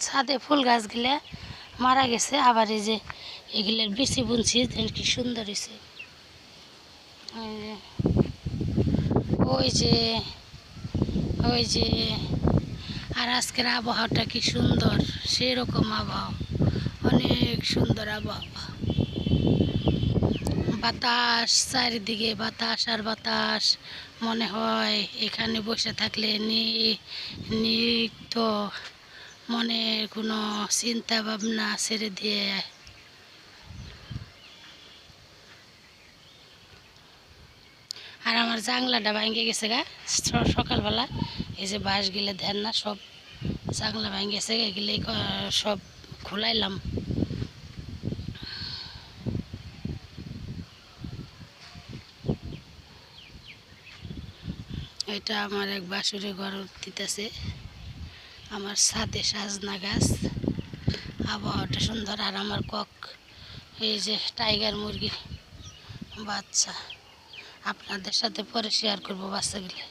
ছাদে ফুল গাছগুলা মারা গেছে, আবার এই যে এগুলোর বেশি বুনছি, কি সুন্দর হয়েছে। ওই যে ওই যে আর আজকের আবহাওয়াটা কি সুন্দর, সেরকম আবহাওয়া, অনেক সুন্দর আবহাওয়া। বাতাস চারিদিকে, বাতাস আর বাতাস, মনে হয় এখানে বসে থাকলে নিত্য মনের কোনো চিন্তা ভাবনা ছেড়ে দিয়ে। আর আমার জাংলাটা ভাঙে গেছে গা সকালবেলা, এই যে বাঁশ গিলে দেন না, সব জাংলা ভাঙে গেছে, এগুলো সব খোলাইলাম। এটা আমার এক বাসুরে ঘর দিতেছে, আমার ছাদে সাজনা গাছ, আবহাওয়াটা সুন্দর। আর আমার কক, এই যে টাইগার মুরগি বাচ্চা, আপনাদের সাথে পরে শেয়ার করবো বাচ্চাগুলো।